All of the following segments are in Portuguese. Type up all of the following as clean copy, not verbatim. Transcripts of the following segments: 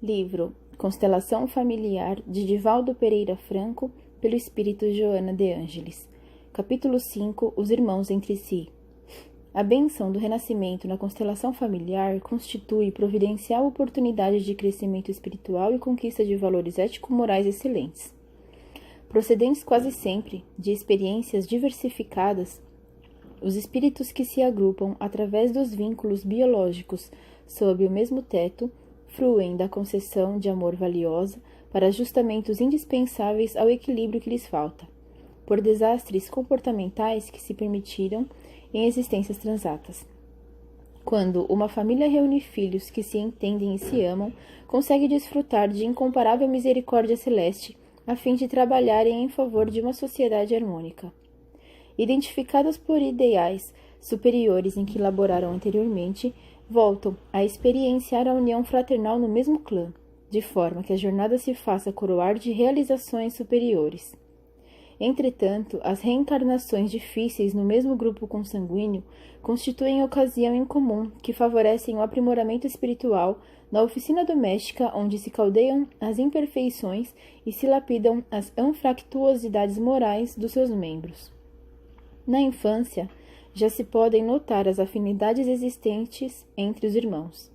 Livro Constelação Familiar, de Divaldo Pereira Franco, pelo espírito Joana de Ângeles. Capítulo 5. Os irmãos entre si. A bênção do renascimento na constelação familiar constitui providencial oportunidade de crescimento espiritual e conquista de valores ético-morais excelentes. Procedentes quase sempre de experiências diversificadas, os espíritos que se agrupam através dos vínculos biológicos sob o mesmo teto fruem da concessão de amor valiosa para ajustamentos indispensáveis ao equilíbrio que lhes falta, por desastres comportamentais que se permitiram em existências transatas. Quando uma família reúne filhos que se entendem e se amam, consegue desfrutar de incomparável misericórdia celeste a fim de trabalharem em favor de uma sociedade harmônica. Identificados por ideais superiores em que laboraram anteriormente, voltam a experienciar a união fraternal no mesmo clã, de forma que a jornada se faça coroar de realizações superiores. Entretanto, as reencarnações difíceis no mesmo grupo consanguíneo constituem ocasião em comum que favorecem o aprimoramento espiritual na oficina doméstica onde se caldeiam as imperfeições e se lapidam as anfractuosidades morais dos seus membros. Na infância, já se podem notar as afinidades existentes entre os irmãos.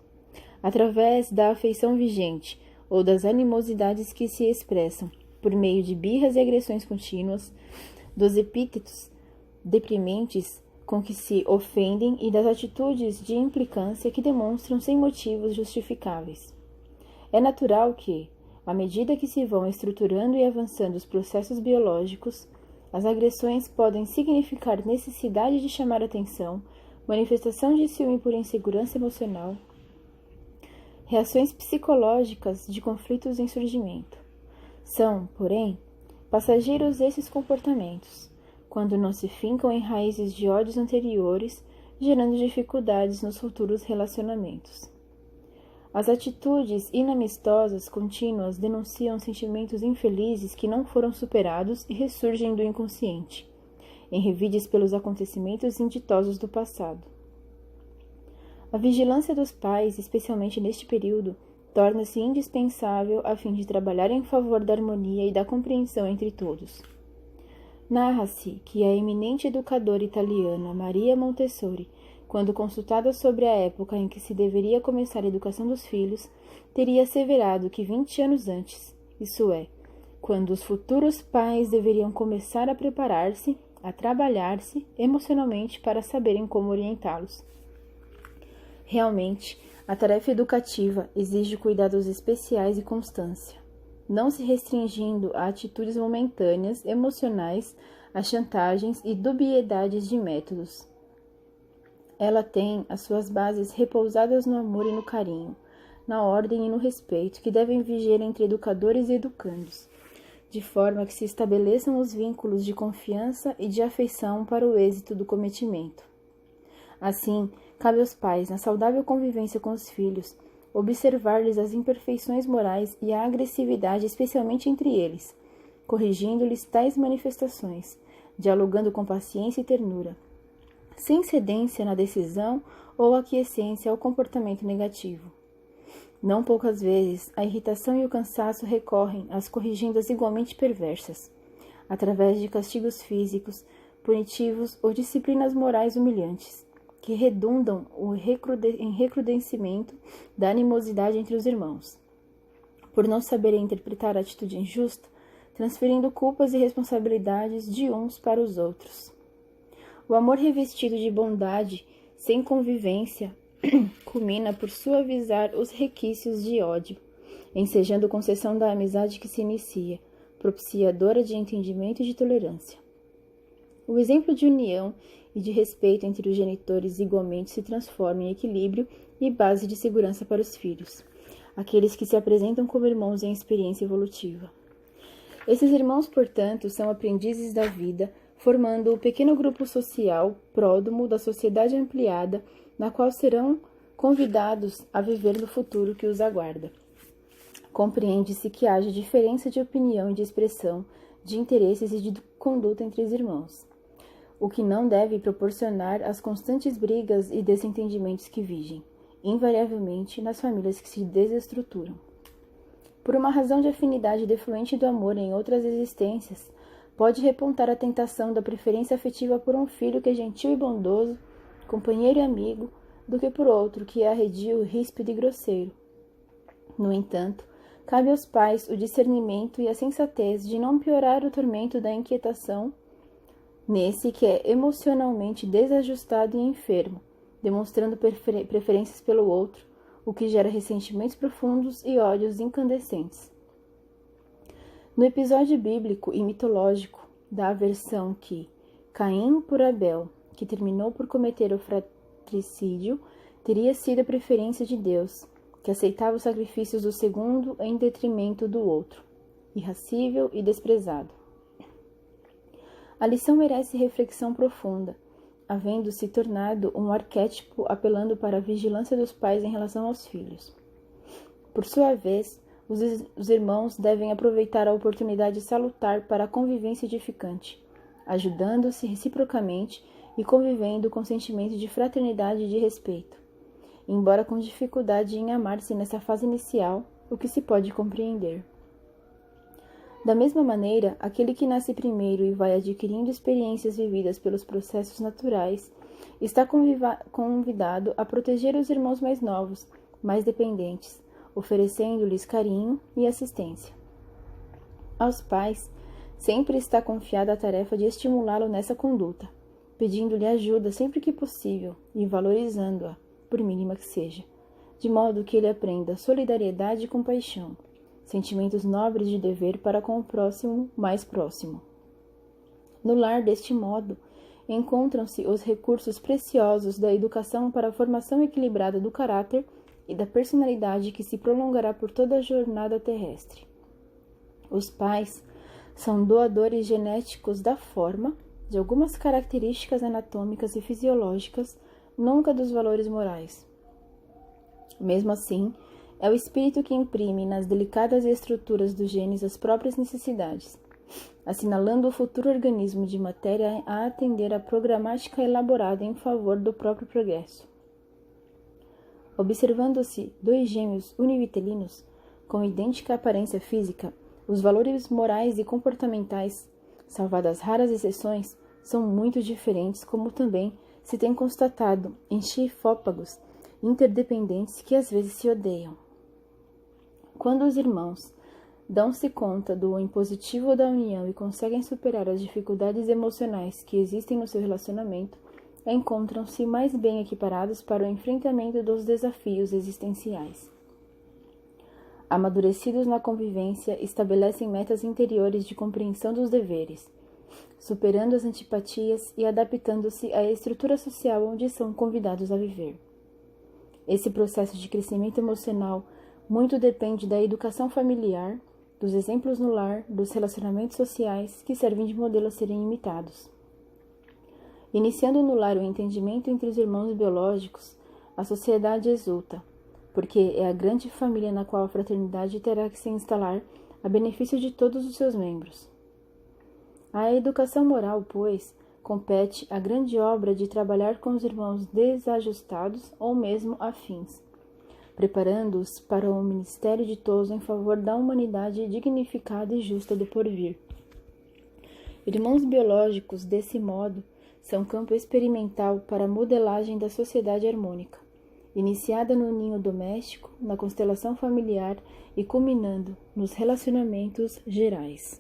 Através da afeição vigente ou das animosidades que se expressam por meio de birras e agressões contínuas, dos epítetos deprimentes com que se ofendem e das atitudes de implicância que demonstram sem motivos justificáveis. É natural que, à medida que se vão estruturando e avançando os processos biológicos, as agressões podem significar necessidade de chamar atenção, manifestação de ciúme por insegurança emocional, reações psicológicas de conflitos em surgimento. São, porém, passageiros esses comportamentos, quando não se fincam em raízes de ódios anteriores, gerando dificuldades nos futuros relacionamentos. As atitudes inamistosas contínuas denunciam sentimentos infelizes que não foram superados e ressurgem do inconsciente, em revides pelos acontecimentos inditosos do passado. A vigilância dos pais, especialmente neste período, torna-se indispensável a fim de trabalhar em favor da harmonia e da compreensão entre todos. Narra-se que a eminente educadora italiana Maria Montessori, quando consultada sobre a época em que se deveria começar a educação dos filhos, teria asseverado que 20 anos antes, isso é, quando os futuros pais deveriam começar a preparar-se, a trabalhar-se emocionalmente para saberem como orientá-los. Realmente, a tarefa educativa exige cuidados especiais e constância, não se restringindo a atitudes momentâneas, emocionais, a chantagens e dubiedades de métodos. Ela tem as suas bases repousadas no amor e no carinho, na ordem e no respeito que devem viger entre educadores e educandos, de forma que se estabeleçam os vínculos de confiança e de afeição para o êxito do cometimento. Assim, cabe aos pais, na saudável convivência com os filhos, observar-lhes as imperfeições morais e a agressividade especialmente entre eles, corrigindo-lhes tais manifestações, dialogando com paciência e ternura, sem cedência na decisão ou aquiescência ao comportamento negativo. Não poucas vezes, a irritação e o cansaço recorrem às corrigendas igualmente perversas, através de castigos físicos, punitivos ou disciplinas morais humilhantes, que redundam em recrudescimento da animosidade entre os irmãos. Por não saberem interpretar a atitude injusta, transferindo culpas e responsabilidades de uns para os outros. O amor revestido de bondade, sem convivência, culmina por suavizar os requisitos de ódio, ensejando concessão da amizade que se inicia, propiciadora de entendimento e de tolerância. O exemplo de união e de respeito entre os genitores igualmente se transforma em equilíbrio e base de segurança para os filhos, aqueles que se apresentam como irmãos em experiência evolutiva. Esses irmãos, portanto, são aprendizes da vida, formando o pequeno grupo social pródomo da sociedade ampliada, na qual serão convidados a viver no futuro que os aguarda. Compreende-se que haja diferença de opinião e de expressão, de interesses e de conduta entre os irmãos, o que não deve proporcionar as constantes brigas e desentendimentos que vigem, invariavelmente, nas famílias que se desestruturam. por uma razão de afinidade defluente do amor em outras existências, pode repontar a tentação da preferência afetiva por um filho que é gentil e bondoso, companheiro e amigo, do que por outro que é arredio, ríspido e grosseiro. No entanto, cabe aos pais o discernimento e a sensatez de não piorar o tormento da inquietação nesse que é emocionalmente desajustado e enfermo, demonstrando preferências pelo outro, o que gera ressentimentos profundos e ódios incandescentes. No episódio bíblico e mitológico da aversão que Caim por Abel, que terminou por cometer o fratricídio, teria sido a preferência de Deus, que aceitava os sacrifícios do segundo em detrimento do outro, irracível e desprezado. A lição merece reflexão profunda, havendo se tornado um arquétipo apelando para a vigilância dos pais em relação aos filhos. Por sua vez, os irmãos devem aproveitar a oportunidade salutar para a convivência edificante, ajudando-se reciprocamente e convivendo com sentimento de fraternidade e de respeito, embora com dificuldade em amar-se nessa fase inicial, o que se pode compreender. Da mesma maneira, aquele que nasce primeiro e vai adquirindo experiências vividas pelos processos naturais, está convidado a proteger os irmãos mais novos, mais dependentes, oferecendo-lhes carinho e assistência. Aos pais, sempre está confiada a tarefa de estimulá-lo nessa conduta, pedindo-lhe ajuda sempre que possível e valorizando-a, por mínima que seja, de modo que ele aprenda solidariedade e compaixão, sentimentos nobres de dever para com o próximo mais próximo. No lar, deste modo, encontram-se os recursos preciosos da educação para a formação equilibrada do caráter e da personalidade que se prolongará por toda a jornada terrestre. Os pais são doadores genéticos da forma, de algumas características anatômicas e fisiológicas, nunca dos valores morais. Mesmo assim, é o espírito que imprime nas delicadas estruturas dos genes as próprias necessidades, assinalando o futuro organismo de matéria a atender à programática elaborada em favor do próprio progresso. Observando-se dois gêmeos univitelinos, com idêntica aparência física, os valores morais e comportamentais, salvadas raras exceções, são muito diferentes, como também se tem constatado em chifópagos interdependentes que às vezes se odeiam. Quando os irmãos dão-se conta do impositivo da união e conseguem superar as dificuldades emocionais que existem no seu relacionamento, encontram-se mais bem equiparados para o enfrentamento dos desafios existenciais. Amadurecidos na convivência, estabelecem metas interiores de compreensão dos deveres, superando as antipatias e adaptando-se à estrutura social onde são convidados a viver. Esse processo de crescimento emocional muito depende da educação familiar, dos exemplos no lar, dos relacionamentos sociais que servem de modelo a serem imitados. Iniciando no lar o entendimento entre os irmãos biológicos, a sociedade exulta, porque é a grande família na qual a fraternidade terá que se instalar a benefício de todos os seus membros. À educação moral, pois, compete a grande obra de trabalhar com os irmãos desajustados ou mesmo afins, preparando-os para o ministério ditoso em favor da humanidade dignificada e justa do porvir. Irmãos biológicos, desse modo, são campo experimental para a modelagem da sociedade harmônica, iniciada no ninho doméstico, na constelação familiar e culminando nos relacionamentos gerais.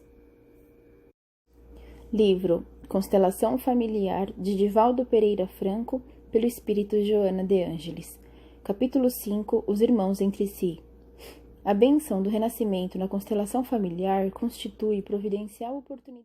Livro Constelação Familiar, de Divaldo Pereira Franco, pelo espírito Joana de Ângeles. Capítulo 5. Os irmãos entre si. A bênção do renascimento na constelação familiar constitui providencial oportunidade